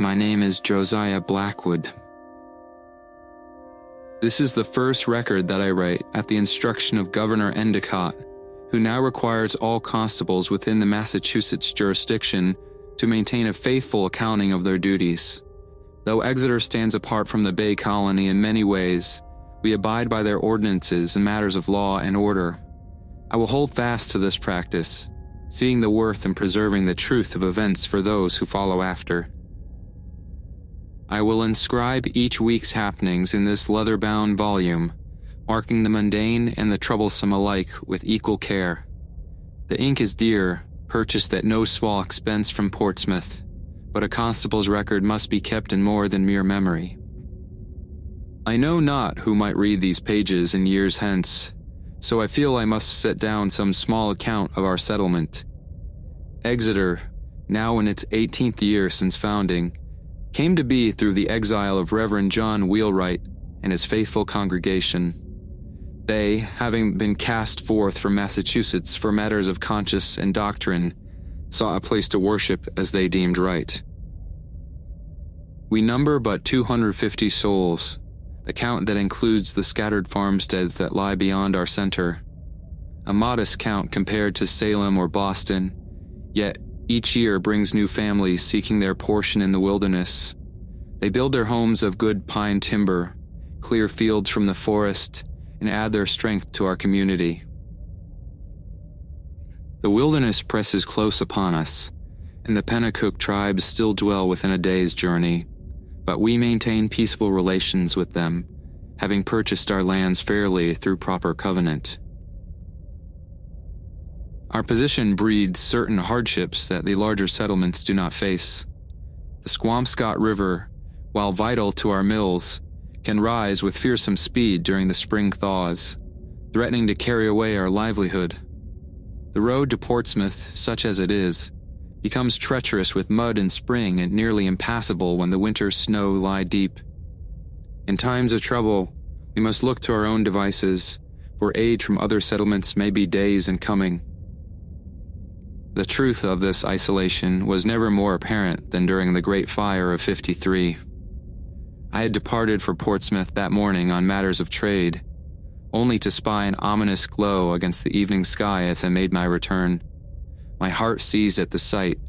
My name is Josiah Blackwood. This is the first record that I write at the instruction of Governor Endicott, who now requires all constables within the Massachusetts jurisdiction to maintain a faithful accounting of their duties. Though Exeter stands apart from the Bay Colony in many ways, we abide by their ordinances in matters of law and order. I will hold fast to this practice, seeing the worth in preserving the truth of events for those who follow after. I will inscribe each week's happenings in this leather-bound volume, marking the mundane and the troublesome alike with equal care. The ink is dear, purchased at no small expense from Portsmouth, but a constable's record must be kept in more than mere memory. I know not who might read these pages in years hence, so I feel I must set down some small account of our settlement. Exeter, now in its 18th year since founding, came to be through the exile of Reverend John Wheelwright and his faithful congregation. They, having been cast forth from Massachusetts for matters of conscience and doctrine, sought a place to worship as they deemed right. We number but 250 souls, a count that includes the scattered farmsteads that lie beyond our center. A modest count compared to Salem or Boston, yet each year brings new families seeking their portion in the wilderness. They build their homes of good pine timber, clear fields from the forest, and add their strength to our community. The wilderness presses close upon us, and the Pennacook tribes still dwell within a day's journey, but we maintain peaceable relations with them, having purchased our lands fairly through proper covenant. Our position breeds certain hardships that the larger settlements do not face. The Squamscott River, while vital to our mills, can rise with fearsome speed during the spring thaws, threatening to carry away our livelihood. The road to Portsmouth, such as it is, becomes treacherous with mud in spring and nearly impassable when the winter snow lie deep. In times of trouble, we must look to our own devices, for aid from other settlements may be days in coming. The truth of this isolation was never more apparent than during the Great Fire of '53. I had departed for Portsmouth that morning on matters of trade, only to spy an ominous glow against the evening sky as I made my return. My heart seized at the sight,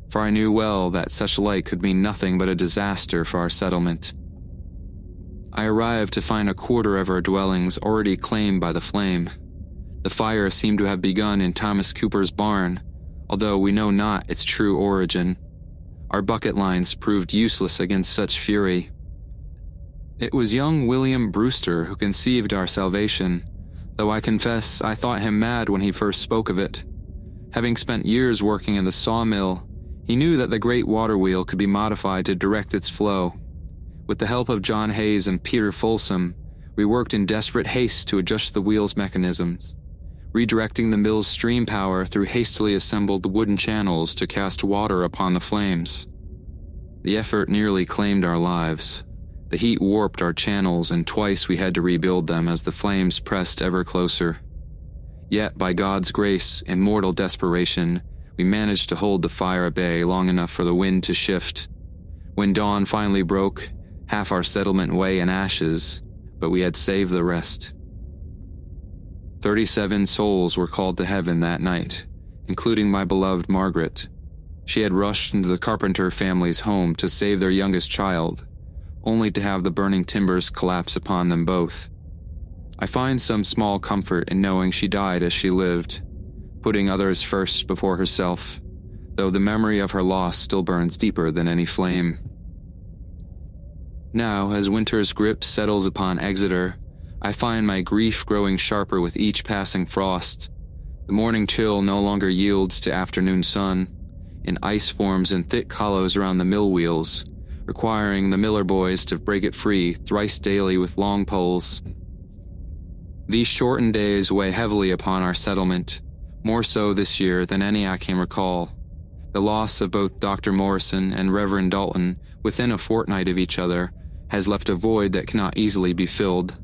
for I knew well that such light could mean nothing but a disaster for our settlement. I arrived to find a quarter of our dwellings already claimed by the flame. The fire seemed to have begun in Thomas Cooper's barn, although we know not its true origin. Our bucket lines proved useless against such fury. It was young William Brewster who conceived our salvation, though I confess I thought him mad when he first spoke of it. Having spent years working in the sawmill, he knew that the great water wheel could be modified to direct its flow. With the help of John Hayes and Peter Folsom, we worked in desperate haste to adjust the wheel's mechanisms, redirecting the mill's stream power through hastily assembled wooden channels to cast water upon the flames. The effort nearly claimed our lives. The heat warped our channels, and twice we had to rebuild them as the flames pressed ever closer. Yet, by God's grace and mortal desperation, we managed to hold the fire at bay long enough for the wind to shift. When dawn finally broke, half our settlement lay in ashes, but we had saved the rest. 37 souls were called to heaven that night, including my beloved Margaret. She had rushed into the Carpenter family's home to save their youngest child, only to have the burning timbers collapse upon them both. I find some small comfort in knowing she died as she lived, putting others first before herself, though the memory of her loss still burns deeper than any flame. Now, as winter's grip settles upon Exeter, I find my grief growing sharper with each passing frost. The morning chill no longer yields to afternoon sun, and ice forms in thick hollows around the mill wheels, requiring the miller boys to break it free thrice daily with long poles. These shortened days weigh heavily upon our settlement, more so this year than any I can recall. The loss of both Dr. Morrison and Reverend Dalton within a fortnight of each other has left a void that cannot easily be filled.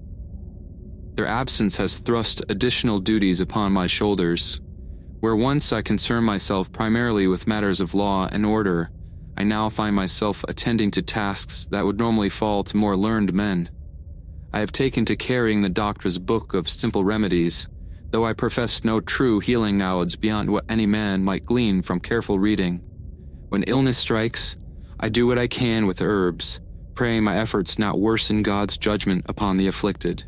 Their absence has thrust additional duties upon my shoulders. Where once I concerned myself primarily with matters of law and order, I now find myself attending to tasks that would normally fall to more learned men. I have taken to carrying the doctor's book of simple remedies, though I profess no true healing knowledge beyond what any man might glean from careful reading. When illness strikes, I do what I can with herbs, praying my efforts not worsen God's judgment upon the afflicted.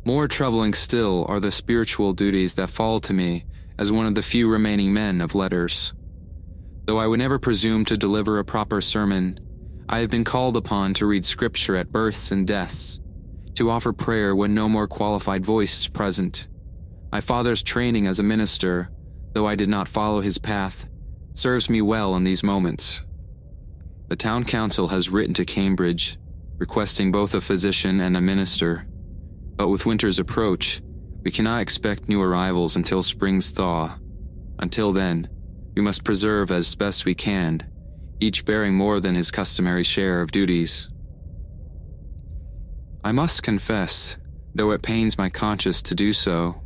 More troubling still are the spiritual duties that fall to me as one of the few remaining men of letters. Though I would never presume to deliver a proper sermon, I have been called upon to read scripture at births and deaths, to offer prayer when no more qualified voice is present. My father's training as a minister, though I did not follow his path, serves me well in these moments. The town council has written to Cambridge, requesting both a physician and a minister, but with winter's approach, we cannot expect new arrivals until spring's thaw. Until then, we must preserve as best we can, each bearing more than his customary share of duties. I must confess, though it pains my conscience to do so,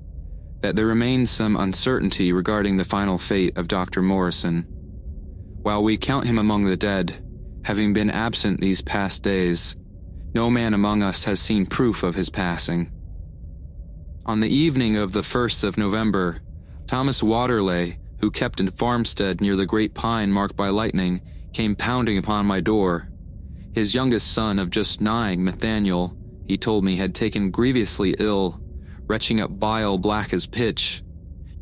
that there remains some uncertainty regarding the final fate of Dr. Morrison. While we count him among the dead, having been absent these past days, no man among us has seen proof of his passing. On the evening of the 1st of November, Thomas Waterley, who kept a farmstead near the great pine marked by lightning, came pounding upon my door. His youngest son of just 9, Nathaniel, he told me, had taken grievously ill, retching up bile black as pitch.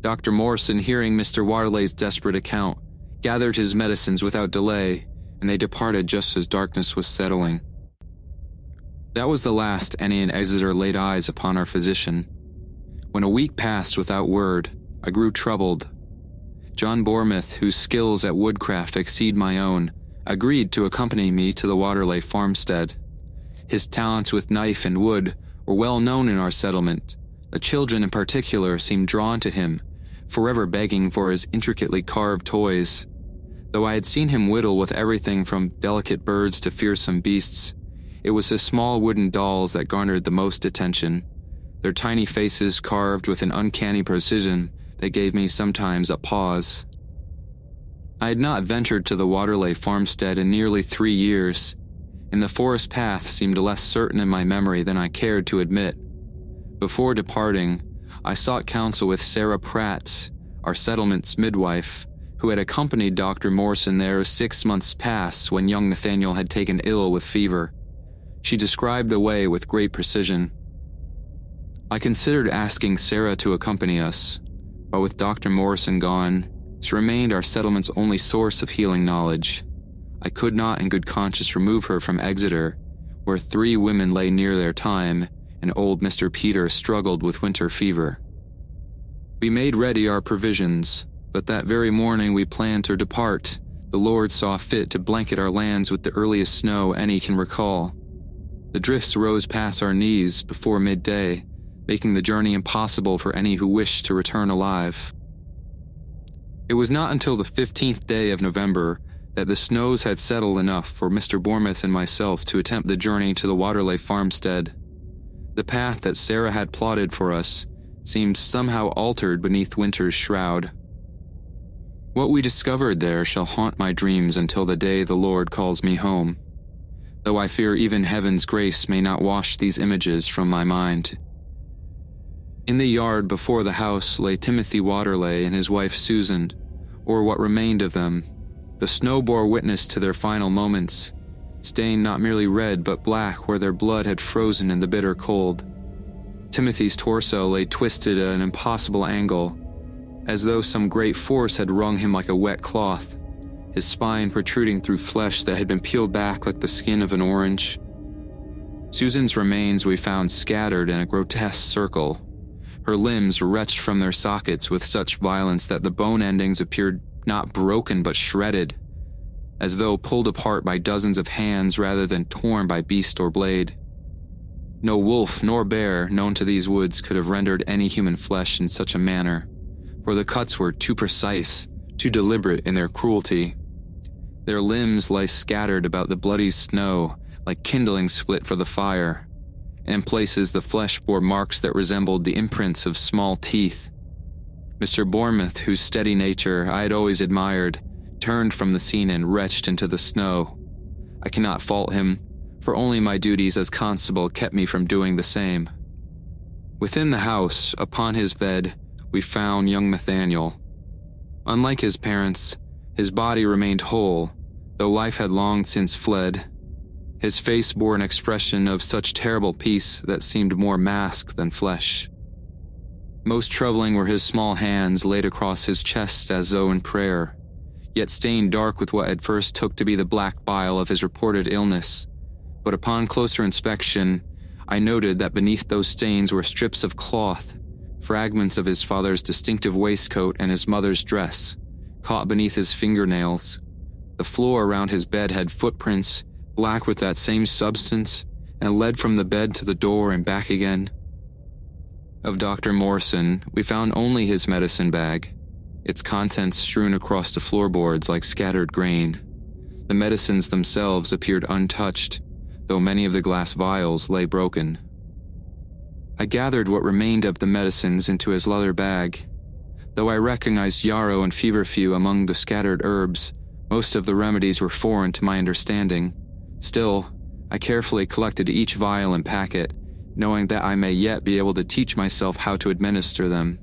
Dr. Morrison, hearing Mr. Waterley's desperate account, gathered his medicines without delay, and they departed just as darkness was settling. That was the last any in Exeter laid eyes upon our physician. When a week passed without word, I grew troubled. John Bournemouth, whose skills at woodcraft exceed my own, agreed to accompany me to the Waterley farmstead. His talents with knife and wood were well known in our settlement. The children in particular seemed drawn to him, forever begging for his intricately carved toys. Though I had seen him whittle with everything from delicate birds to fearsome beasts, it was his small wooden dolls that garnered the most attention, their tiny faces carved with an uncanny precision that gave me sometimes a pause. I had not ventured to the Waterley farmstead in nearly 3 years, and the forest path seemed less certain in my memory than I cared to admit. Before departing, I sought counsel with Sarah Pratt, our settlement's midwife, who had accompanied Dr. Morrison there 6 months past when young Nathaniel had taken ill with fever. She described the way with great precision. I considered asking Sarah to accompany us, but with Dr. Morrison gone, this remained our settlement's only source of healing knowledge. I could not in good conscience remove her from Exeter, where 3 women lay near their time, and old Mr. Peter struggled with winter fever. We made ready our provisions, but that very morning we planned to depart. The Lord saw fit to blanket our lands with the earliest snow any can recall. The drifts rose past our knees before midday, making the journey impossible for any who wished to return alive. It was not until the 15th day of November that the snows had settled enough for Mr. Bournemouth and myself to attempt the journey to the Waterley farmstead. The path that Sarah had plotted for us seemed somehow altered beneath winter's shroud. What we discovered there shall haunt my dreams until the day the Lord calls me home, though I fear even heaven's grace may not wash these images from my mind. In the yard before the house lay Timothy Waterley and his wife Susan, or what remained of them. The snow bore witness to their final moments, stained not merely red but black where their blood had frozen in the bitter cold. Timothy's torso lay twisted at an impossible angle, as though some great force had wrung him like a wet cloth, his spine protruding through flesh that had been peeled back like the skin of an orange. Susan's remains we found scattered in a grotesque circle, her limbs wrenched from their sockets with such violence that the bone endings appeared not broken but shredded, as though pulled apart by dozens of hands rather than torn by beast or blade. No wolf nor bear known to these woods could have rendered any human flesh in such a manner, for the cuts were too precise, too deliberate in their cruelty. Their limbs lay scattered about the bloody snow like kindling split for the fire, and in places the flesh bore marks that resembled the imprints of small teeth. Mr. Bournemouth, whose steady nature I had always admired, turned from the scene and retched into the snow. I cannot fault him, for only my duties as constable kept me from doing the same. Within the house, upon his bed, we found young Nathaniel. Unlike his parents, his body remained whole, though life had long since fled. His face bore an expression of such terrible peace that seemed more mask than flesh. Most troubling were his small hands laid across his chest as though in prayer, yet stained dark with what at first took to be the black bile of his reported illness. But upon closer inspection, I noted that beneath those stains were strips of cloth, fragments of his father's distinctive waistcoat and his mother's dress, caught beneath his fingernails. The floor around his bed had footprints, black with that same substance, and led from the bed to the door and back again. Of Dr. Morrison, we found only his medicine bag, its contents strewn across the floorboards like scattered grain. The medicines themselves appeared untouched, though many of the glass vials lay broken. I gathered what remained of the medicines into his leather bag. Though I recognized yarrow and feverfew among the scattered herbs, most of the remedies were foreign to my understanding. Still, I carefully collected each vial and packet, knowing that I may yet be able to teach myself how to administer them.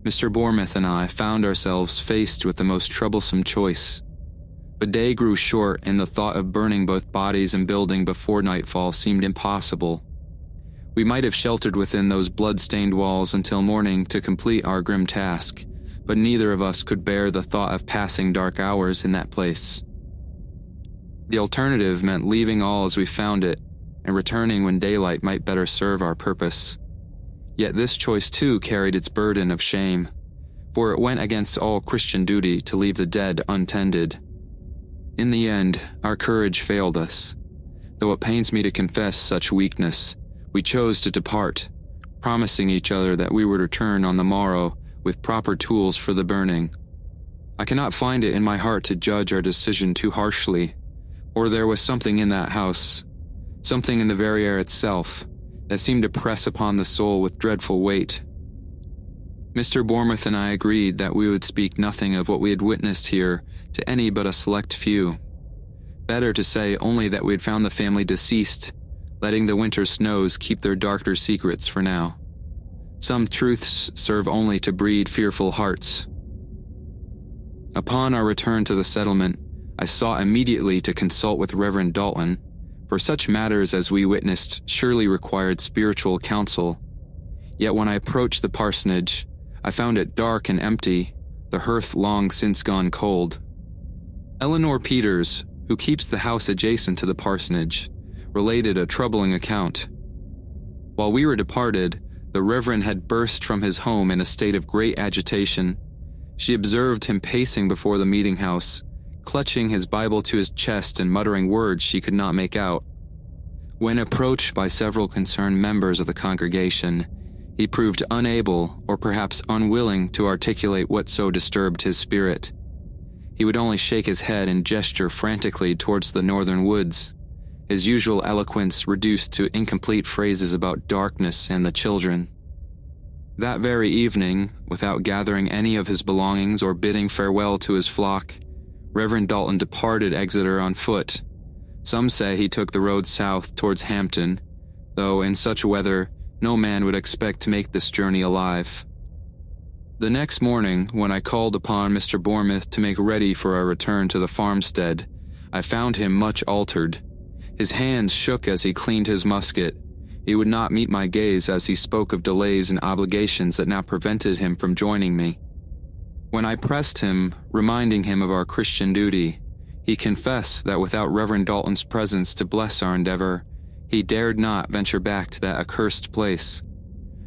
Mr. Bournemouth and I found ourselves faced with the most troublesome choice. The day grew short, and the thought of burning both bodies and building before nightfall seemed impossible. We might have sheltered within those blood-stained walls until morning to complete our grim task, but neither of us could bear the thought of passing dark hours in that place. The alternative meant leaving all as we found it, and returning when daylight might better serve our purpose. Yet this choice too carried its burden of shame, for it went against all Christian duty to leave the dead untended. In the end, our courage failed us. Though it pains me to confess such weakness, we chose to depart, promising each other that we would return on the morrow with proper tools for the burning. I cannot find it in my heart to judge our decision too harshly, or there was something in that house, something in the very air itself, that seemed to press upon the soul with dreadful weight. Mr. Bournemouth and I agreed that we would speak nothing of what we had witnessed here to any but a select few. Better to say only that we had found the family deceased, letting the winter snows keep their darker secrets for now. Some truths serve only to breed fearful hearts. Upon our return to the settlement, I sought immediately to consult with Reverend Dalton, for such matters as we witnessed surely required spiritual counsel. Yet when I approached the parsonage, I found it dark and empty, the hearth long since gone cold. Eleanor Peters, who keeps the house adjacent to the parsonage, related a troubling account. While we were departed, the Reverend had burst from his home in a state of great agitation. She observed him pacing before the meeting house, clutching his Bible to his chest and muttering words she could not make out. When approached by several concerned members of the congregation, he proved unable, or perhaps unwilling, to articulate what so disturbed his spirit. He would only shake his head and gesture frantically towards the northern woods, his usual eloquence reduced to incomplete phrases about darkness and the children. That very evening, without gathering any of his belongings or bidding farewell to his flock, Reverend Dalton departed Exeter on foot. Some say he took the road south towards Hampton, though in such weather no man would expect to make this journey alive. The next morning, when I called upon Mr. Bournemouth to make ready for our return to the farmstead, I found him much altered. His hands shook as he cleaned his musket. He would not meet my gaze as he spoke of delays and obligations that now prevented him from joining me. When I pressed him, reminding him of our Christian duty, he confessed that without Reverend Dalton's presence to bless our endeavor, he dared not venture back to that accursed place.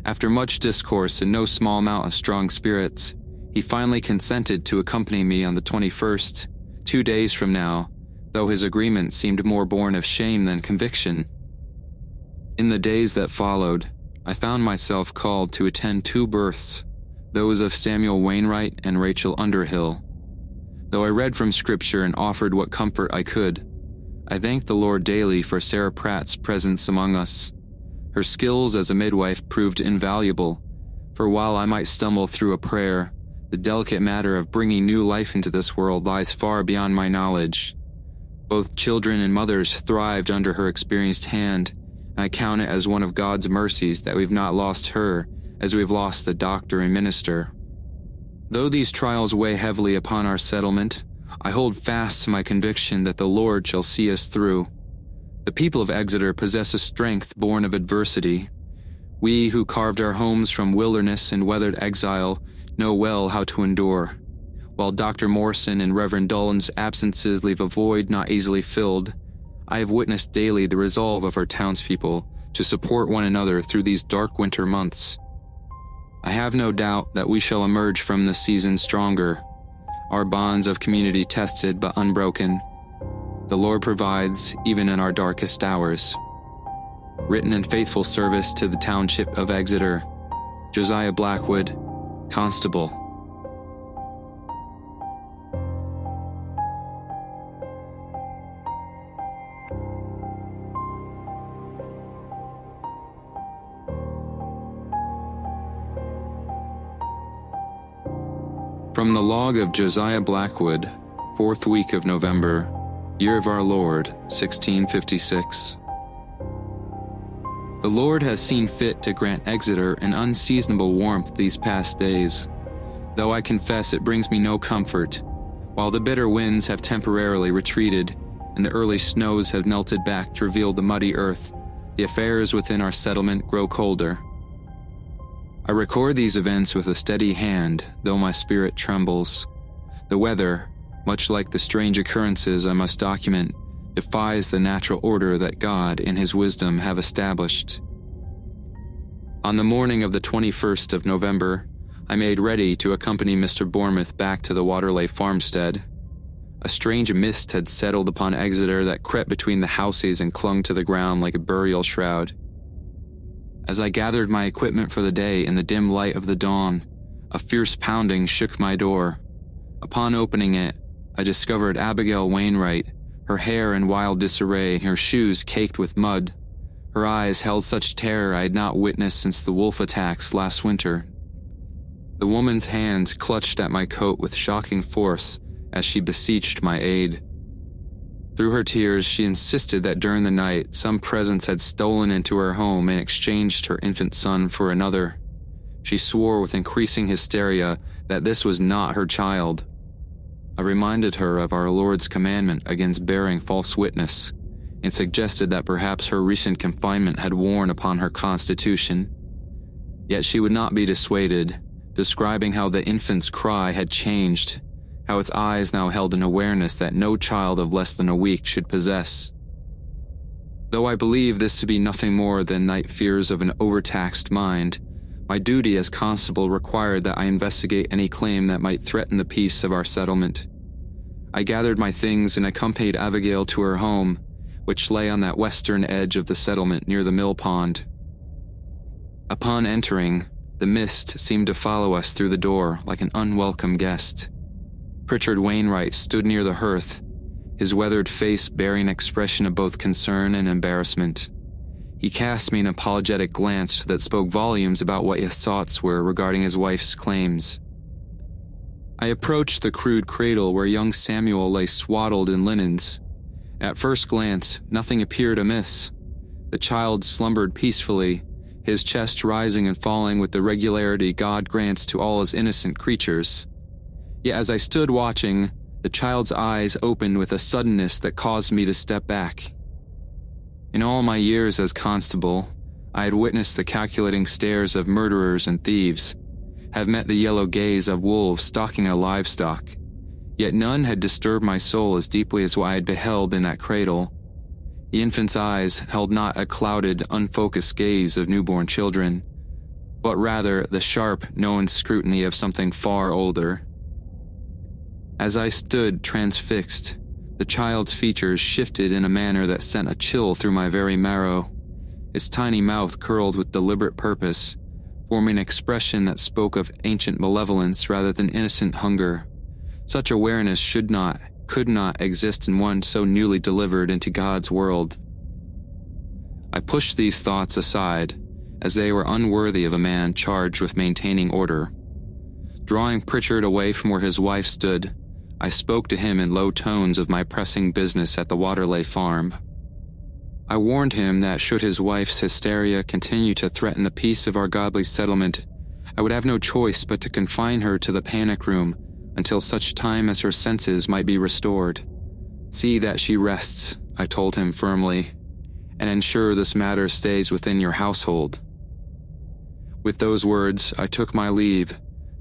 After much discourse and no small amount of strong spirits, he finally consented to accompany me on the 21st, 2 days from now, though his agreement seemed more born of shame than conviction. In the days that followed, I found myself called to attend 2 births, those of Samuel Wainwright and Rachel Underhill. Though I read from Scripture and offered what comfort I could, I thanked the Lord daily for Sarah Pratt's presence among us. Her skills as a midwife proved invaluable, for while I might stumble through a prayer, The delicate matter of bringing new life into this world lies far beyond my knowledge. Both children and mothers thrived under her experienced hand, and I count it as one of God's mercies that we've not lost her as we've lost the doctor and minister. Though these trials weigh heavily upon our settlement, I hold fast to my conviction that the Lord shall see us through. The people of Exeter possess a strength born of adversity. We who carved our homes from wilderness and weathered exile know well how to endure. While Dr. Morrison and Reverend Dolan's absences leave a void not easily filled, I have witnessed daily the resolve of our townspeople to support one another through these dark winter months. I have no doubt that we shall emerge from this season stronger, our bonds of community tested but unbroken. The Lord provides even in our darkest hours. Written in faithful service to the township of Exeter, Josiah Blackwood, Constable. From the log of Josiah Blackwood, 4th week of November, year of our Lord, 1656. The Lord has seen fit to grant Exeter an unseasonable warmth these past days, though I confess it brings me no comfort. While the bitter winds have temporarily retreated and the early snows have melted back to reveal the muddy earth, the affairs within our settlement grow colder. I record these events with a steady hand, though my spirit trembles. The weather, much like the strange occurrences I must document, defies the natural order that God, in His wisdom, have established. On the morning of the 21st of November, I made ready to accompany Mr. Bournemouth back to the Waterley farmstead. A strange mist had settled upon Exeter that crept between the houses and clung to the ground like a burial shroud. As I gathered my equipment for the day in the dim light of the dawn, a fierce pounding shook my door. Upon opening it, I discovered Abigail Wainwright, her hair in wild disarray, her shoes caked with mud. Her eyes held such terror I had not witnessed since the wolf attacks last winter. The woman's hands clutched at my coat with shocking force as she beseeched my aid. Through her tears, she insisted that during the night some presence had stolen into her home and exchanged her infant son for another. She swore with increasing hysteria that this was not her child. I reminded her of our Lord's commandment against bearing false witness, and suggested that perhaps her recent confinement had worn upon her constitution. Yet she would not be dissuaded, describing how the infant's cry had changed, how its eyes now held an awareness that no child of less than a week should possess. Though I believe this to be nothing more than night fears of an overtaxed mind, my duty as constable required that I investigate any claim that might threaten the peace of our settlement. I gathered my things and accompanied Abigail to her home, which lay on that western edge of the settlement near the mill pond. Upon entering, the mist seemed to follow us through the door like an unwelcome guest. Pritchard Wainwright stood near the hearth, his weathered face bearing an expression of both concern and embarrassment. He cast me an apologetic glance that spoke volumes about what his thoughts were regarding his wife's claims. I approached the crude cradle where young Samuel lay swaddled in linens. At first glance, nothing appeared amiss. The child slumbered peacefully, his chest rising and falling with the regularity God grants to all His innocent creatures. Yet as I stood watching, the child's eyes opened with a suddenness that caused me to step back. In all my years as constable, I had witnessed the calculating stares of murderers and thieves, have met the yellow gaze of wolves stalking a livestock, yet none had disturbed my soul as deeply as what I had beheld in that cradle. The infant's eyes held not a clouded, unfocused gaze of newborn children, but rather the sharp, knowing scrutiny of something far older. As I stood transfixed, the child's features shifted in a manner that sent a chill through my very marrow. Its tiny mouth curled with deliberate purpose, forming an expression that spoke of ancient malevolence rather than innocent hunger. Such awareness could not exist in one so newly delivered into God's world. I pushed these thoughts aside, as they were unworthy of a man charged with maintaining order. Drawing Pritchard away from where his wife stood, I spoke to him in low tones of my pressing business at the Waterley farm. I warned him that should his wife's hysteria continue to threaten the peace of our godly settlement, I would have no choice but to confine her to the panic room until such time as her senses might be restored. See that she rests, I told him firmly, and ensure this matter stays within your household. With those words, I took my leave,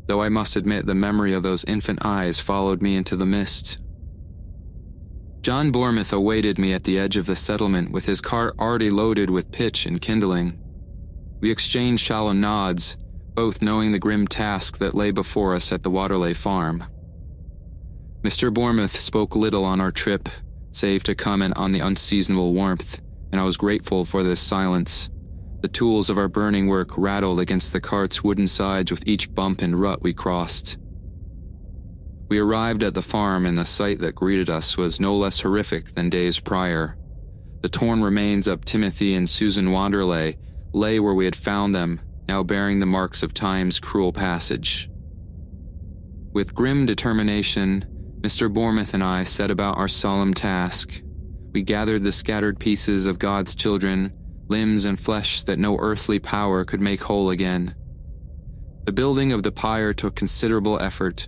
though I must admit the memory of those infant eyes followed me into the mist. John Bournemouth awaited me at the edge of the settlement with his cart already loaded with pitch and kindling. We exchanged shallow nods, both knowing the grim task that lay before us at the Waterley farm. Mr. Bournemouth spoke little on our trip, save to comment on the unseasonable warmth, and I was grateful for this silence. The tools of our burning work rattled against the cart's wooden sides with each bump and rut we crossed. We arrived at the farm, and the sight that greeted us was no less horrific than days prior. The torn remains of Timothy and Susan Wanderley lay where we had found them, now bearing the marks of time's cruel passage. With grim determination, Mr. Bournemouth and I set about our solemn task. We gathered the scattered pieces of God's children, limbs and flesh that no earthly power could make whole again. The building of the pyre took considerable effort,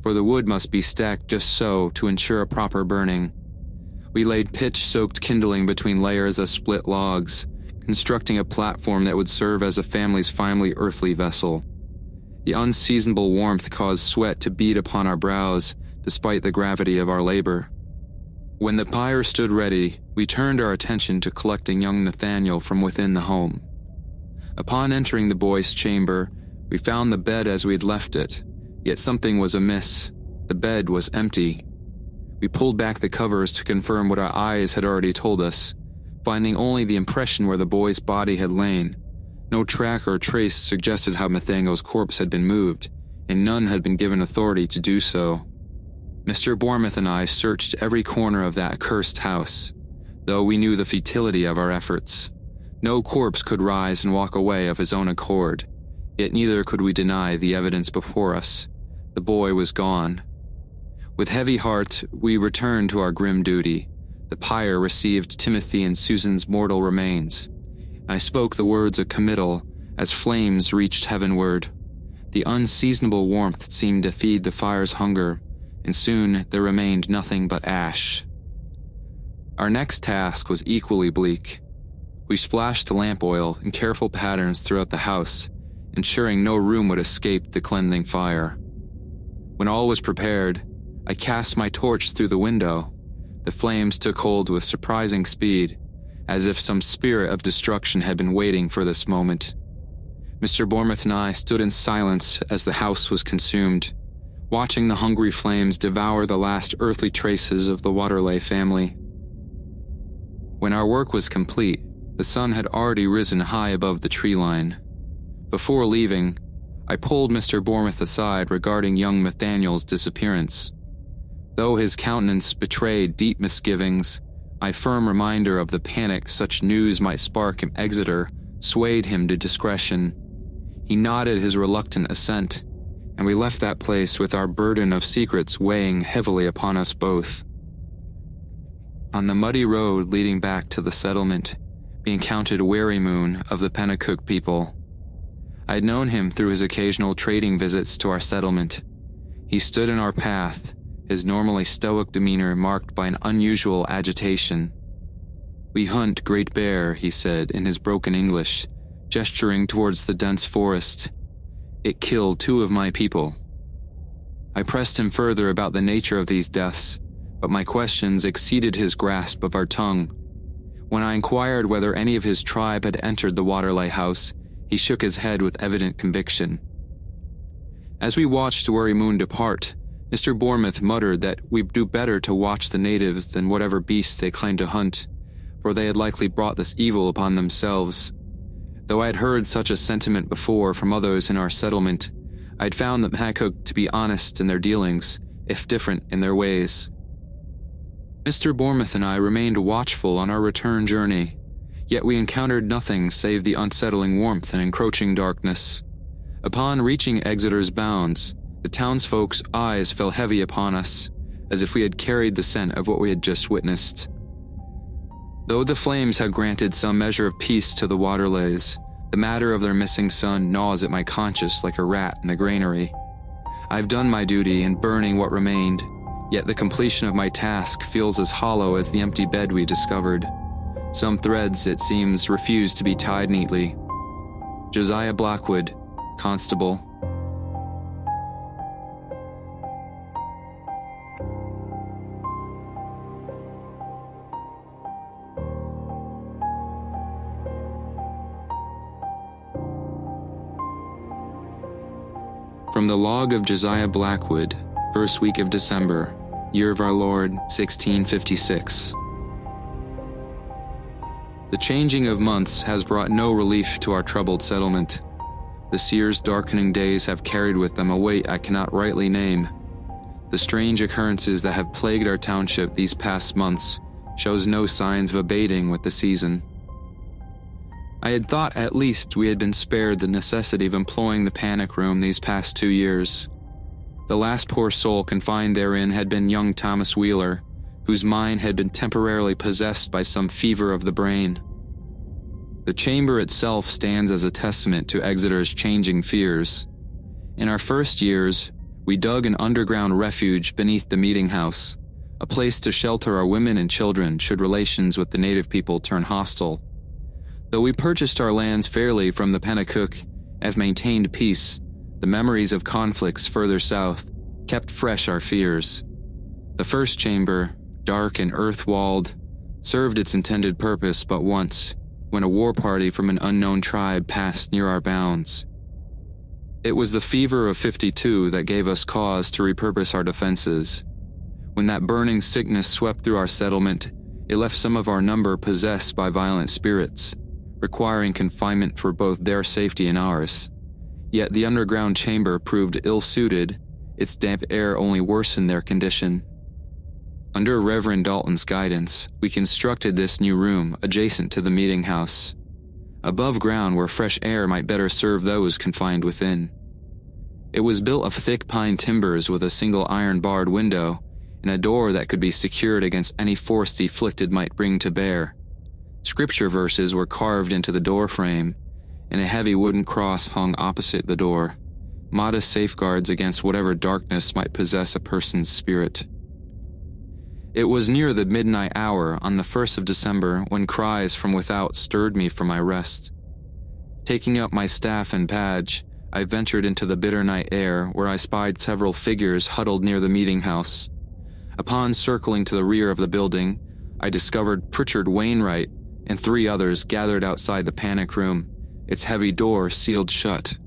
for the wood must be stacked just so to ensure a proper burning. We laid pitch-soaked kindling between layers of split logs, constructing a platform that would serve as a family's finally earthly vessel. The unseasonable warmth caused sweat to bead upon our brows, despite the gravity of our labor. When the pyre stood ready, we turned our attention to collecting young Nathaniel from within the home. Upon entering the boy's chamber, we found the bed as we had left it, yet something was amiss. The bed was empty. We pulled back the covers to confirm what our eyes had already told us, finding only the impression where the boy's body had lain. No track or trace suggested how Nathaniel's corpse had been moved, and none had been given authority to do so. Mr. Bournemouth and I searched every corner of that cursed house, though we knew the futility of our efforts. No corpse could rise and walk away of his own accord, yet neither could we deny the evidence before us. The boy was gone. With heavy heart, we returned to our grim duty. The pyre received Timothy and Susan's mortal remains. I spoke the words of committal as flames reached heavenward. The unseasonable warmth seemed to feed the fire's hunger, and soon there remained nothing but ash. Our next task was equally bleak. We splashed the lamp oil in careful patterns throughout the house, ensuring no room would escape the cleansing fire. When all was prepared, I cast my torch through the window. The flames took hold with surprising speed, as if some spirit of destruction had been waiting for this moment. Mr. Bournemouth and I stood in silence as the house was consumed, watching the hungry flames devour the last earthly traces of the Waterley family. When our work was complete, the sun had already risen high above the tree line. Before leaving, I pulled Mr. Bournemouth aside regarding young Nathaniel's disappearance. Though his countenance betrayed deep misgivings, my firm reminder of the panic such news might spark in Exeter swayed him to discretion. He nodded his reluctant assent, and we left that place with our burden of secrets weighing heavily upon us both. On the muddy road leading back to the settlement, we encountered Wearymoon of the Pennacook people. I had known him through his occasional trading visits to our settlement. He stood in our path, his normally stoic demeanor marked by an unusual agitation. "We hunt great bear," he said in his broken English, gesturing towards the dense forest. "It killed 2 of my people." I pressed him further about the nature of these deaths, but my questions exceeded his grasp of our tongue. When I inquired whether any of his tribe had entered the Waterley house, he shook his head with evident conviction. As we watched Wearymoon depart, Mr. Bournemouth muttered that we'd do better to watch the natives than whatever beasts they claimed to hunt, for they had likely brought this evil upon themselves. Though I had heard such a sentiment before from others in our settlement, I had found the Pennacook to be honest in their dealings, if different in their ways. Mr. Bournemouth and I remained watchful on our return journey, yet we encountered nothing save the unsettling warmth and encroaching darkness. Upon reaching Exeter's bounds, The townsfolk's eyes fell heavy upon us, as if we had carried the scent of what we had just witnessed. Though the flames had granted some measure of peace to the Waterleys, the matter of their missing son gnaws at my conscience like a rat in a granary. I've done my duty in burning what remained, yet the completion of my task feels as hollow as the empty bed we discovered. Some threads, it seems, refuse to be tied neatly. Josiah Blackwood, Constable. From the log of Josiah Blackwood, first week of December, year of our Lord, 1656. The changing of months has brought no relief to our troubled settlement. This year's darkening days have carried with them a weight I cannot rightly name. The strange occurrences that have plagued our township these past months shows no signs of abating with the season. I had thought at least we had been spared the necessity of employing the panic room these past 2 years. The last poor soul confined therein had been young Thomas Wheeler, whose mind had been temporarily possessed by some fever of the brain. The chamber itself stands as a testament to Exeter's changing fears. In our first years, we dug an underground refuge beneath the meeting house, a place to shelter our women and children should relations with the native people turn hostile. Though we purchased our lands fairly from the Pennacook and have maintained peace, the memories of conflicts further south kept fresh our fears. The first chamber, dark and earth-walled, served its intended purpose but once, when a war party from an unknown tribe passed near our bounds. It was the fever of '52 that gave us cause to repurpose our defenses. When that burning sickness swept through our settlement, it left some of our number possessed by violent spirits, requiring confinement for both their safety and ours. Yet the underground chamber proved ill-suited, its damp air only worsened their condition. Under Reverend Dalton's guidance, we constructed this new room adjacent to the meeting house, above ground where fresh air might better serve those confined within. It was built of thick pine timbers with a single iron-barred window and a door that could be secured against any force the afflicted might bring to bear. Scripture verses were carved into the door frame, and a heavy wooden cross hung opposite the door, modest safeguards against whatever darkness might possess a person's spirit. It was near the midnight hour on the 1st of December when cries from without stirred me from my rest. Taking up my staff and badge, I ventured into the bitter night air where I spied several figures huddled near the meeting house. Upon circling to the rear of the building, I discovered Pritchard Wainwright and 3 others gathered outside the panic room, its heavy door sealed shut.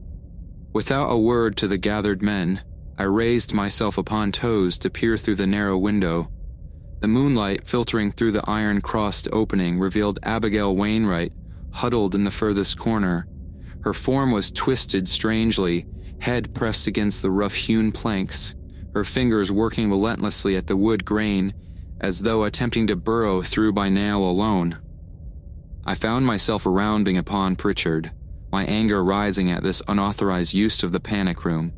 Without a word to the gathered men, I raised myself upon toes to peer through the narrow window. The moonlight filtering through the iron-crossed opening revealed Abigail Wainwright, huddled in the furthest corner. Her form was twisted strangely, head pressed against the rough-hewn planks, her fingers working relentlessly at the wood grain, as though attempting to burrow through by nail alone. I found myself rounding upon Pritchard, my anger rising at this unauthorized use of the panic room.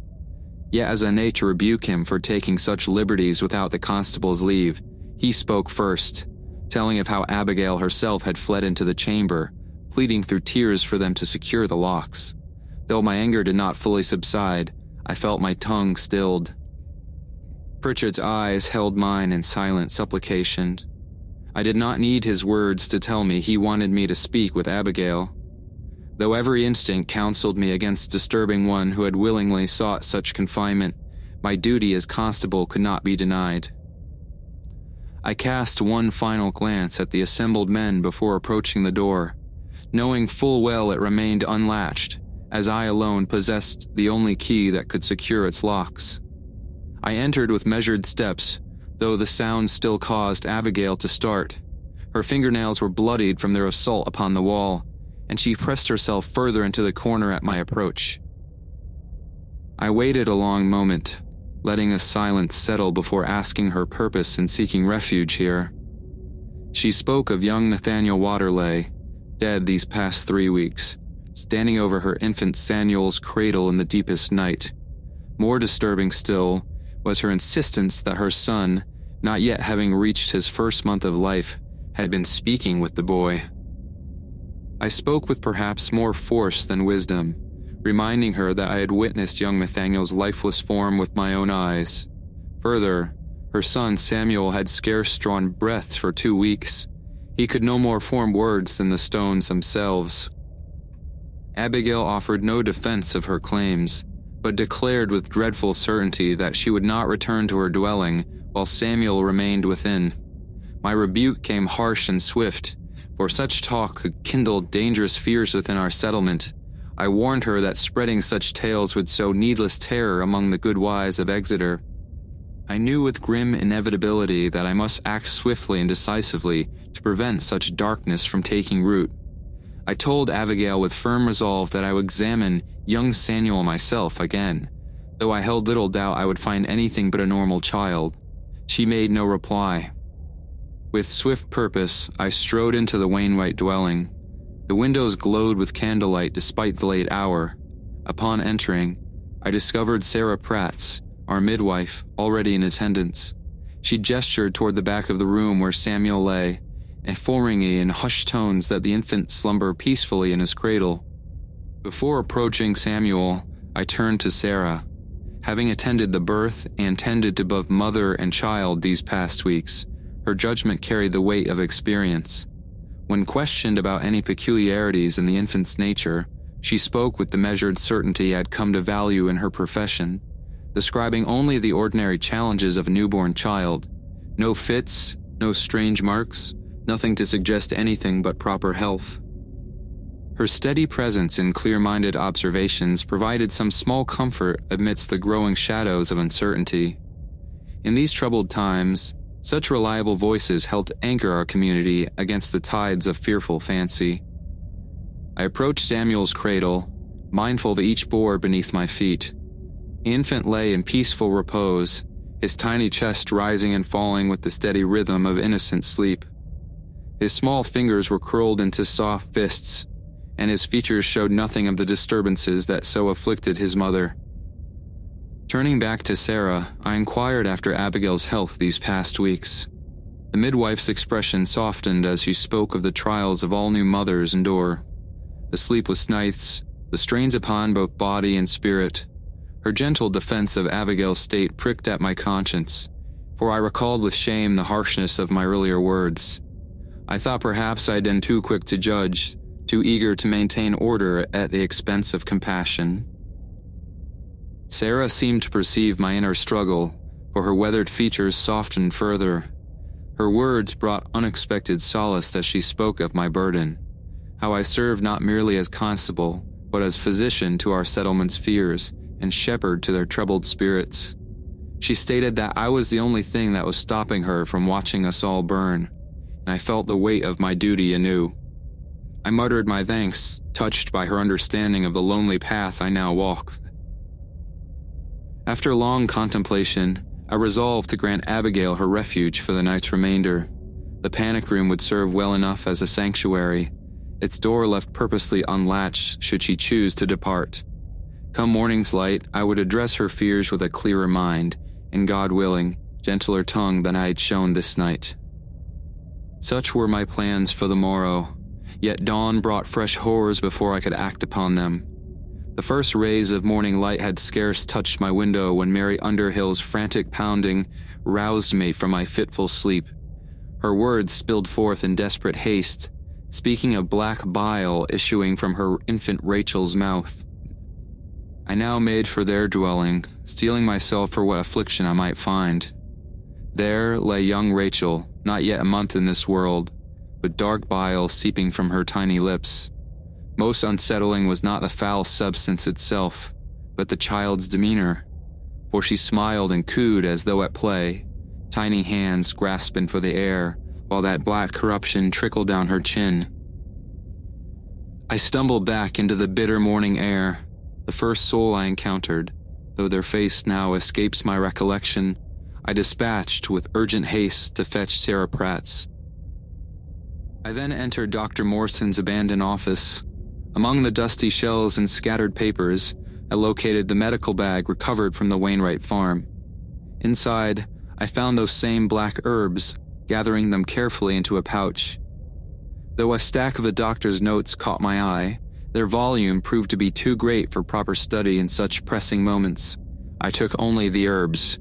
Yet as a need to rebuke him for taking such liberties without the constable's leave, he spoke first, telling of how Abigail herself had fled into the chamber, pleading through tears for them to secure the locks. Though my anger did not fully subside, I felt my tongue stilled. Pritchard's eyes held mine in silent supplication. I did not need his words to tell me he wanted me to speak with Abigail. Though every instinct counseled me against disturbing one who had willingly sought such confinement, my duty as constable could not be denied. I cast one final glance at the assembled men before approaching the door, knowing full well it remained unlatched, as I alone possessed the only key that could secure its locks. I entered with measured steps, though the sound still caused Abigail to start. Her fingernails were bloodied from their assault upon the wall, and she pressed herself further into the corner at my approach. I waited a long moment, letting a silence settle before asking her purpose in seeking refuge here. She spoke of young Nathaniel Waterley, dead these past 3 weeks, standing over her infant Samuel's cradle in the deepest night, More disturbing still was her insistence that her son, not yet having reached his first month of life, had been speaking with the boy. I spoke with perhaps more force than wisdom, reminding her that I had witnessed young Nathaniel's lifeless form with my own eyes. Further, her son Samuel had scarce drawn breath for 2 weeks. He could no more form words than the stones themselves. Abigail offered no defense of her claims, but declared with dreadful certainty that she would not return to her dwelling while Samuel remained within. My rebuke came harsh and swift, for such talk could kindle dangerous fears within our settlement. I warned her that spreading such tales would sow needless terror among the good wives of Exeter. I knew with grim inevitability that I must act swiftly and decisively to prevent such darkness from taking root. I told Abigail with firm resolve that I would examine young Samuel myself again, though I held little doubt I would find anything but a normal child. She made no reply. With swift purpose, I strode into the Wainwright dwelling. The windows glowed with candlelight despite the late hour. Upon entering, I discovered Sarah Pratt's, our midwife, already in attendance. She gestured toward the back of the room where Samuel lay, informing me in hushed tones that the infant slumbered peacefully in his cradle. Before approaching Samuel, I turned to Sarah. Having attended the birth and tended to both mother and child these past weeks, her judgment carried the weight of experience. When questioned about any peculiarities in the infant's nature, she spoke with the measured certainty I had come to value in her profession, describing only the ordinary challenges of a newborn child. No fits, no strange marks, nothing to suggest anything but proper health. Her steady presence and clear-minded observations provided some small comfort amidst the growing shadows of uncertainty. In these troubled times, such reliable voices helped anchor our community against the tides of fearful fancy. I approached Samuel's cradle, mindful of each board beneath my feet. The infant lay in peaceful repose, his tiny chest rising and falling with the steady rhythm of innocent sleep. His small fingers were curled into soft fists, and his features showed nothing of the disturbances that so afflicted his mother. Turning back to Sarah, I inquired after Abigail's health these past weeks. The midwife's expression softened as she spoke of the trials of all new mothers endure. The sleepless nights, the strains upon both body and spirit. Her gentle defense of Abigail's state pricked at my conscience, for I recalled with shame the harshness of my earlier words. I thought perhaps I had been too quick to judge, too eager to maintain order at the expense of compassion. Sarah seemed to perceive my inner struggle, for her weathered features softened further. Her words brought unexpected solace as she spoke of my burden, how I served not merely as constable, but as physician to our settlement's fears and shepherd to their troubled spirits. She stated that I was the only thing that was stopping her from watching us all burn, and I felt the weight of my duty anew. I muttered my thanks, touched by her understanding of the lonely path I now walked. After long contemplation, I resolved to grant Abigail her refuge for the night's remainder. The panic room would serve well enough as a sanctuary, its door left purposely unlatched should she choose to depart. Come morning's light, I would address her fears with a clearer mind, and God willing, gentler tongue than I had shown this night. Such were my plans for the morrow, yet dawn brought fresh horrors before I could act upon them. The first rays of morning light had scarce touched my window when Mary Underhill's frantic pounding roused me from my fitful sleep. Her words spilled forth in desperate haste, speaking of black bile issuing from her infant Rachel's mouth. I now made for their dwelling, steeling myself for what affliction I might find. There lay young Rachel, not yet a month in this world, with dark bile seeping from her tiny lips. Most unsettling was not the foul substance itself, but the child's demeanor, for she smiled and cooed as though at play, tiny hands grasping for the air, while that black corruption trickled down her chin. I stumbled back into the bitter morning air, the first soul I encountered, though their face now escapes my recollection. I dispatched with urgent haste to fetch Sarah Pratt's. I then entered Dr. Morson's abandoned office. Among the dusty shelves and scattered papers, I located the medical bag recovered from the Wainwright farm. Inside, I found those same black herbs, gathering them carefully into a pouch. Though a stack of the doctor's notes caught my eye, their volume proved to be too great for proper study in such pressing moments. I took only the herbs.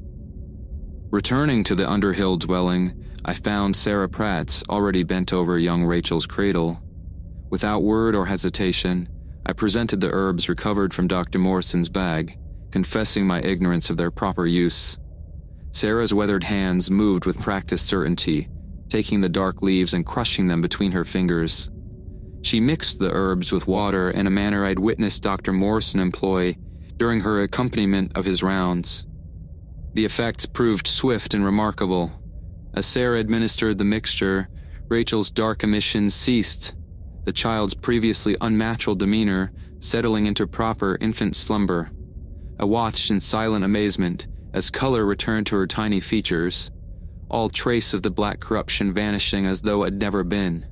Returning to the Underhill dwelling, I found Sarah Pratt's already bent over young Rachel's cradle. Without word or hesitation, I presented the herbs recovered from Dr. Morrison's bag, confessing my ignorance of their proper use. Sarah's weathered hands moved with practiced certainty, taking the dark leaves and crushing them between her fingers. She mixed the herbs with water in a manner I'd witnessed Dr. Morrison employ during her accompaniment of his rounds. The effect proved swift and remarkable. As Sarah administered the mixture, Rachel's dark emissions ceased, the child's previously unnatural demeanor settling into proper infant slumber. I watched in silent amazement as color returned to her tiny features, all trace of the black corruption vanishing as though it had never been.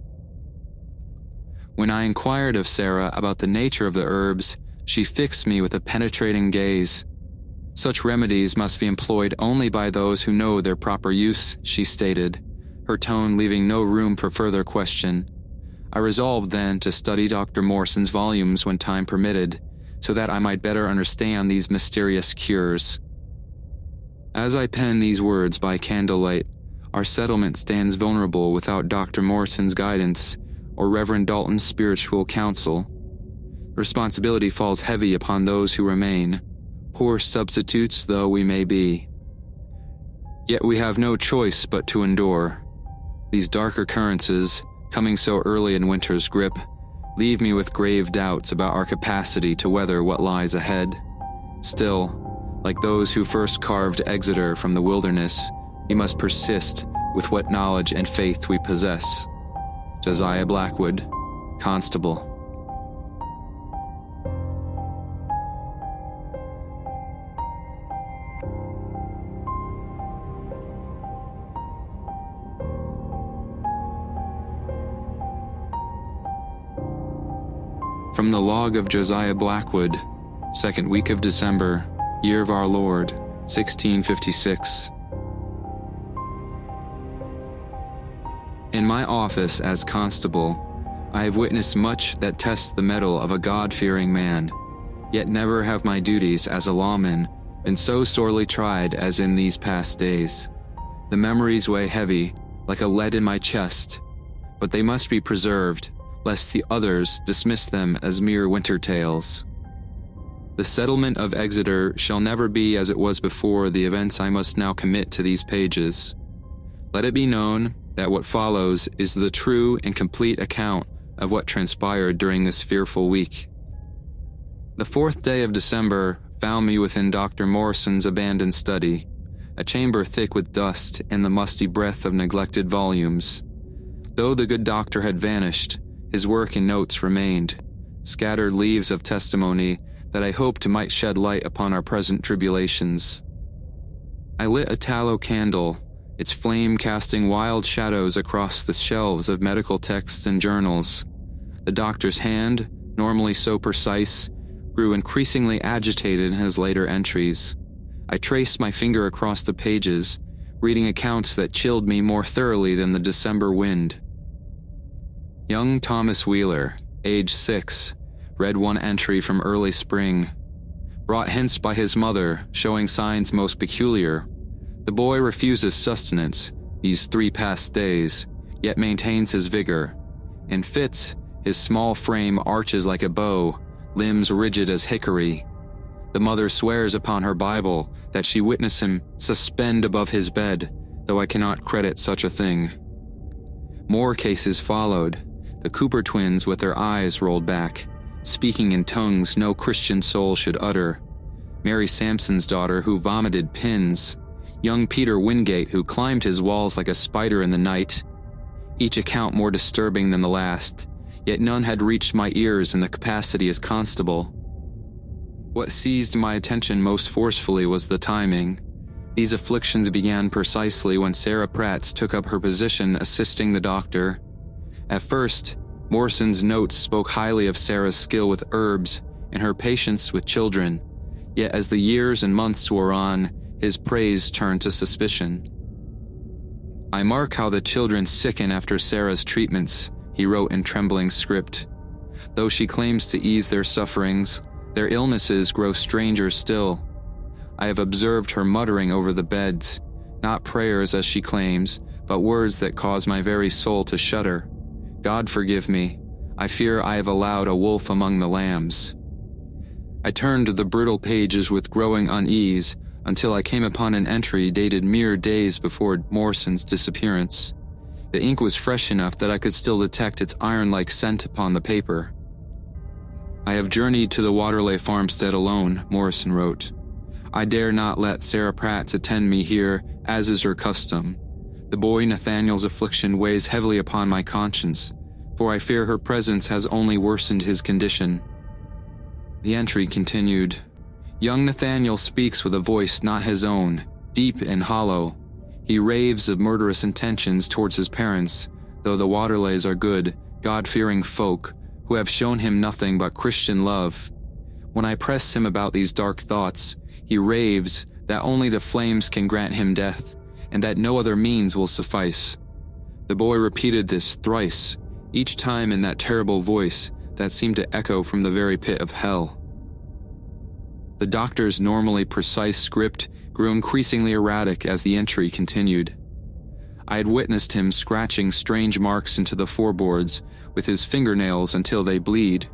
When I inquired of Sarah about the nature of the herbs, she fixed me with a penetrating gaze. Such remedies must be employed only by those who know their proper use, she stated, her tone leaving no room for further question. I resolved then to study Dr. Morrison's volumes when time permitted, so that I might better understand these mysterious cures. As I pen these words by candlelight, our settlement stands vulnerable without Dr. Morrison's guidance or Reverend Dalton's spiritual counsel. Responsibility falls heavy upon those who remain, poor substitutes though we may be. Yet we have no choice but to endure. These dark occurrences, coming so early in winter's grip, leave me with grave doubts about our capacity to weather what lies ahead. Still, like those who first carved Exeter from the wilderness, we must persist with what knowledge and faith we possess. Josiah Blackwood, Constable. From the log of Josiah Blackwood, 2nd week of December, year of our Lord, 1656. In my office as constable, I have witnessed much that tests the mettle of a God-fearing man, yet never have my duties as a lawman been so sorely tried as in these past days. The memories weigh heavy, like a lead in my chest, but they must be preserved, lest the others dismiss them as mere winter tales. The settlement of Exeter shall never be as it was before the events I must now commit to these pages. Let it be known that what follows is the true and complete account of what transpired during this fearful week. The 4th day of December found me within Dr. Morrison's abandoned study, a chamber thick with dust and the musty breath of neglected volumes. Though the good doctor had vanished, his work and notes remained, scattered leaves of testimony that I hoped might shed light upon our present tribulations. I lit a tallow candle, its flame casting wild shadows across the shelves of medical texts and journals. The doctor's hand, normally so precise, grew increasingly agitated in his later entries. I traced my finger across the pages, reading accounts that chilled me more thoroughly than the December wind. Young Thomas Wheeler, age 6, read one entry from early spring. Brought hence by his mother, showing signs most peculiar. The boy refuses sustenance these 3 past days, yet maintains his vigor. In fits, his small frame arches like a bow, limbs rigid as hickory. The mother swears upon her Bible that she witnessed him suspend above his bed, though I cannot credit such a thing. More cases followed, the Cooper twins with their eyes rolled back, speaking in tongues no Christian soul should utter. Mary Sampson's daughter who vomited pins. Young Peter Wingate who climbed his walls like a spider in the night. Each account more disturbing than the last, yet none had reached my ears in the capacity as constable. What seized my attention most forcefully was the timing. These afflictions began precisely when Sarah Pratt took up her position assisting the doctor. At first, Morrison's notes spoke highly of Sarah's skill with herbs and her patience with children, yet as the years and months wore on, his praise turned to suspicion. "I mark how the children sicken after Sarah's treatments," he wrote in trembling script. "Though she claims to ease their sufferings, their illnesses grow stranger still. I have observed her muttering over the beds, not prayers as she claims, but words that cause my very soul to shudder. God forgive me, I fear I have allowed a wolf among the lambs." I turned to the brutal pages with growing unease until I came upon an entry dated mere days before Morrison's disappearance. The ink was fresh enough that I could still detect its iron-like scent upon the paper. "I have journeyed to the Waterley farmstead alone," Morrison wrote. "I dare not let Sarah Pratt attend me here, as is her custom. The boy Nathaniel's affliction weighs heavily upon my conscience, for I fear her presence has only worsened his condition." The entry continued. "Young Nathaniel speaks with a voice not his own, deep and hollow. He raves of murderous intentions towards his parents, though the Waterleys are good, God-fearing folk, who have shown him nothing but Christian love. When I press him about these dark thoughts, he raves that only the flames can grant him death, and that no other means will suffice." The boy repeated this thrice, each time in that terrible voice that seemed to echo from the very pit of hell. The doctor's normally precise script grew increasingly erratic as the entry continued. I had witnessed him scratching strange marks into the floorboards with his fingernails until they bleed.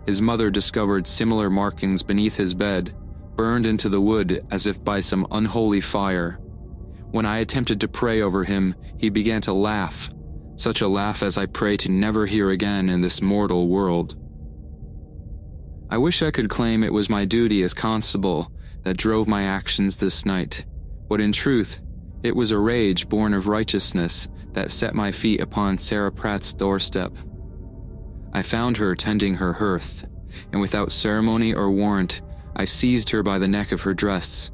His mother discovered similar markings beneath his bed, burned into the wood as if by some unholy fire. When I attempted to pray over him, he began to laugh, such a laugh as I pray to never hear again in this mortal world. I wish I could claim it was my duty as constable that drove my actions this night, but in truth, it was a rage born of righteousness that set my feet upon Sarah Pratt's doorstep. I found her tending her hearth, and without ceremony or warrant, I seized her by the neck of her dress.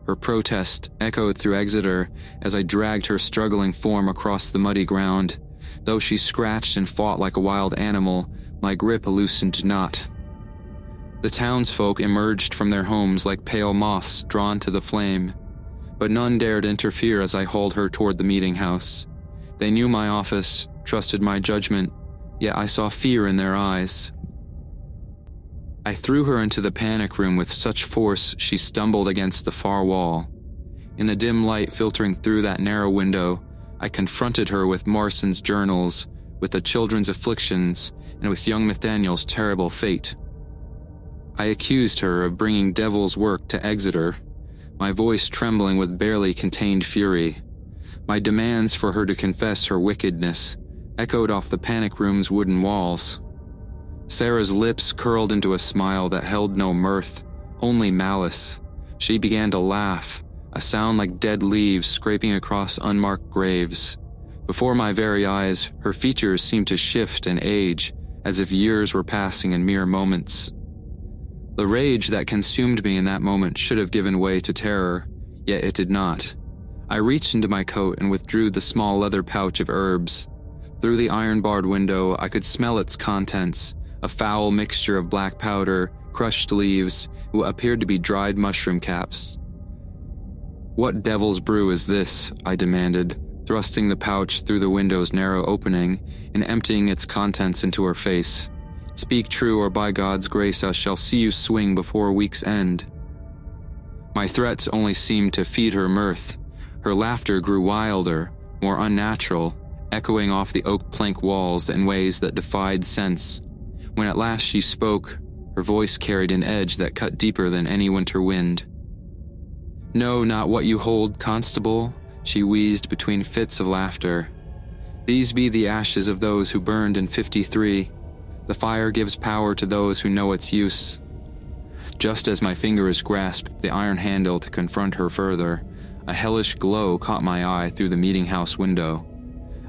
Her protest echoed through Exeter as I dragged her struggling form across the muddy ground. Though she scratched and fought like a wild animal, my grip loosened not. The townsfolk emerged from their homes like pale moths drawn to the flame, but none dared interfere as I hauled her toward the meeting house. They knew my office, trusted my judgment, yet I saw fear in their eyes. I threw her into the panic room with such force she stumbled against the far wall. In the dim light filtering through that narrow window, I confronted her with Morrison's journals, with the children's afflictions, and with young Nathaniel's terrible fate. I accused her of bringing devil's work to Exeter, my voice trembling with barely contained fury. My demands for her to confess her wickedness echoed off the panic room's wooden walls. Sarah's lips curled into a smile that held no mirth, only malice. She began to laugh, a sound like dead leaves scraping across unmarked graves. Before my very eyes, her features seemed to shift and age, as if years were passing in mere moments. The rage that consumed me in that moment should have given way to terror, yet it did not. I reached into my coat and withdrew the small leather pouch of herbs. Through the iron-barred window, I could smell its contents, a foul mixture of black powder, crushed leaves, what appeared to be dried mushroom caps. "What devil's brew is this?" I demanded, thrusting the pouch through the window's narrow opening and emptying its contents into her face. "Speak true, or by God's grace I shall see you swing before a week's end." My threats only seemed to feed her mirth. Her laughter grew wilder, more unnatural, echoing off the oak plank walls in ways that defied sense. When at last she spoke, her voice carried an edge that cut deeper than any winter wind. "No, not what you hold, Constable," she wheezed between fits of laughter. "These be the ashes of those who burned in '53. The fire gives power to those who know its use." Just as my fingers grasped the iron handle to confront her further, a hellish glow caught my eye through the meeting house window.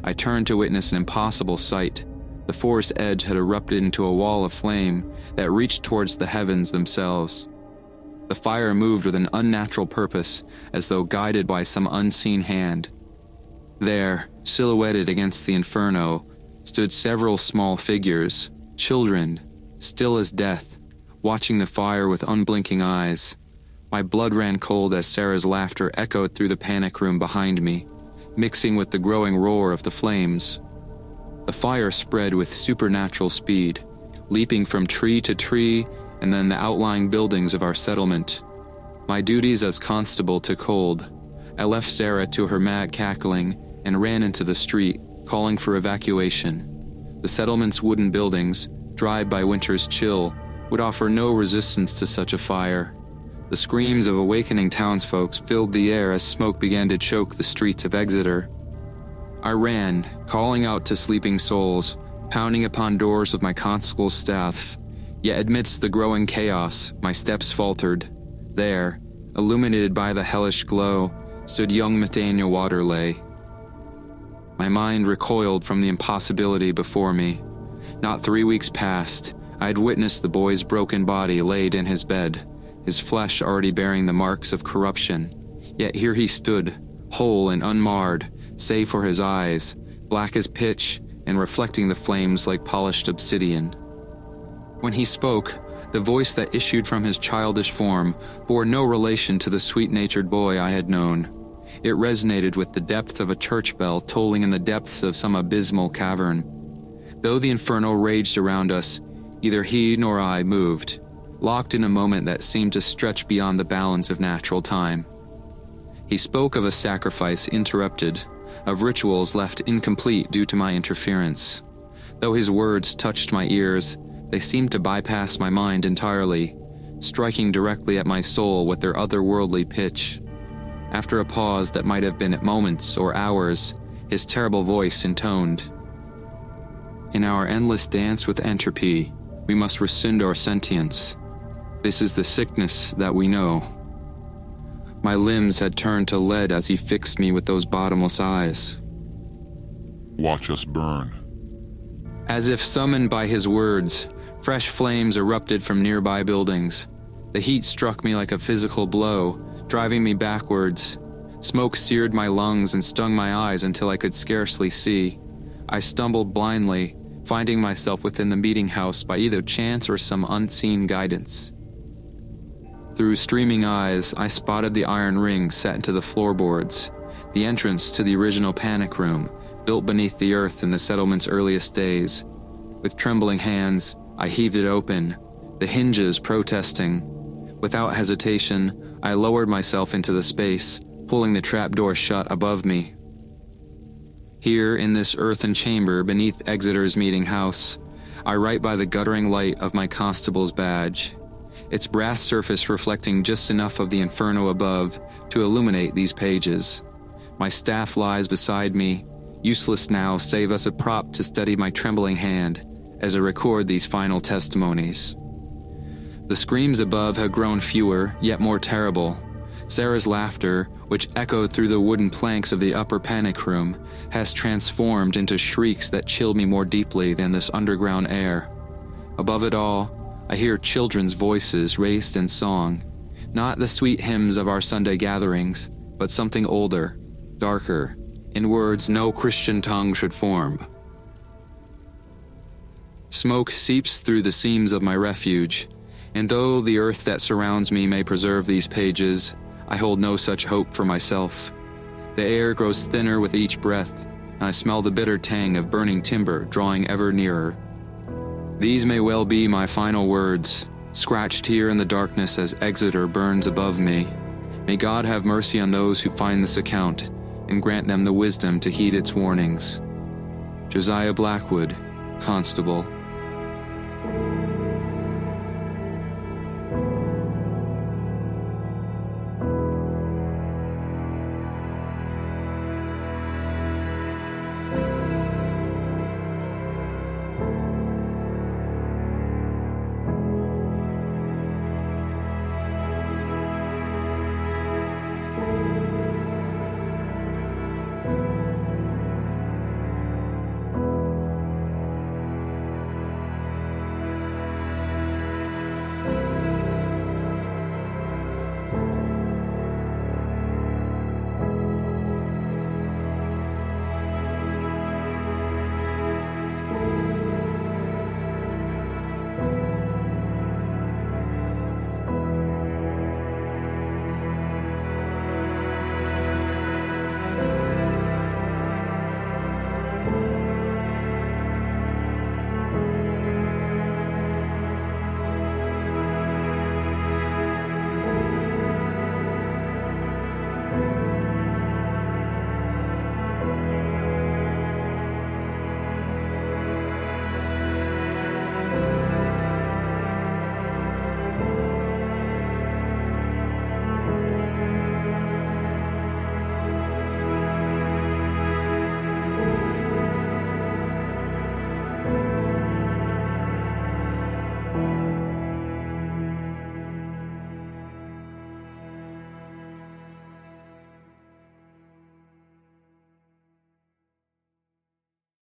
I turned to witness an impossible sight. The forest edge had erupted into a wall of flame that reached towards the heavens themselves. The fire moved with an unnatural purpose, as though guided by some unseen hand. There, silhouetted against the inferno, stood several small figures, children, still as death, watching the fire with unblinking eyes. My blood ran cold as Sarah's laughter echoed through the panic room behind me, mixing with the growing roar of the flames. The fire spread with supernatural speed, leaping from tree to tree and then the outlying buildings of our settlement. My duties as constable took hold. I left Sarah to her mad cackling and ran into the street, calling for evacuation. The settlement's wooden buildings, dried by winter's chill, would offer no resistance to such a fire. The screams of awakening townsfolk filled the air as smoke began to choke the streets of Exeter. I ran, calling out to sleeping souls, pounding upon doors with my constable's staff. Yet amidst the growing chaos, my steps faltered. There, illuminated by the hellish glow, stood young Nathaniel Waterley. My mind recoiled from the impossibility before me. Not 3 weeks past, I had witnessed the boy's broken body laid in his bed, his flesh already bearing the marks of corruption. Yet here he stood, whole and unmarred, save for his eyes, black as pitch and reflecting the flames like polished obsidian. When he spoke, the voice that issued from his childish form bore no relation to the sweet-natured boy I had known. It resonated with the depth of a church bell tolling in the depths of some abysmal cavern. Though the inferno raged around us, neither he nor I moved, locked in a moment that seemed to stretch beyond the balance of natural time. He spoke of a sacrifice interrupted, of rituals left incomplete due to my interference. Though his words touched my ears, they seemed to bypass my mind entirely, striking directly at my soul with their otherworldly pitch. After a pause that might have been at moments or hours, his terrible voice intoned, "In our endless dance with entropy, we must rescind our sentience. This is the sickness that we know." My limbs had turned to lead as he fixed me with those bottomless eyes. "Watch us burn." As if summoned by his words, fresh flames erupted from nearby buildings. The heat struck me like a physical blow, driving me backwards. Smoke seared my lungs and stung my eyes until I could scarcely see. I stumbled blindly, finding myself within the meeting house by either chance or some unseen guidance. Through streaming eyes, I spotted the iron ring set into the floorboards, the entrance to the original panic room, built beneath the earth in the settlement's earliest days. With trembling hands, I heaved it open, the hinges protesting. Without hesitation, I lowered myself into the space, pulling the trapdoor shut above me. Here, in this earthen chamber beneath Exeter's meeting house, I write by the guttering light of my constable's badge, its brass surface reflecting just enough of the inferno above to illuminate these pages. My staff lies beside me, useless now save as a prop to steady my trembling hand as I record these final testimonies. The screams above have grown fewer, yet more terrible. Sarah's laughter, which echoed through the wooden planks of the upper panic room, has transformed into shrieks that chill me more deeply than this underground air. Above it all, I hear children's voices raised in song, not the sweet hymns of our Sunday gatherings, but something older, darker, in words no Christian tongue should form. Smoke seeps through the seams of my refuge, and though the earth that surrounds me may preserve these pages, I hold no such hope for myself. The air grows thinner with each breath, and I smell the bitter tang of burning timber drawing ever nearer. These may well be my final words, scratched here in the darkness as Exeter burns above me. May God have mercy on those who find this account, and grant them the wisdom to heed its warnings. Josiah Blackwood, Constable.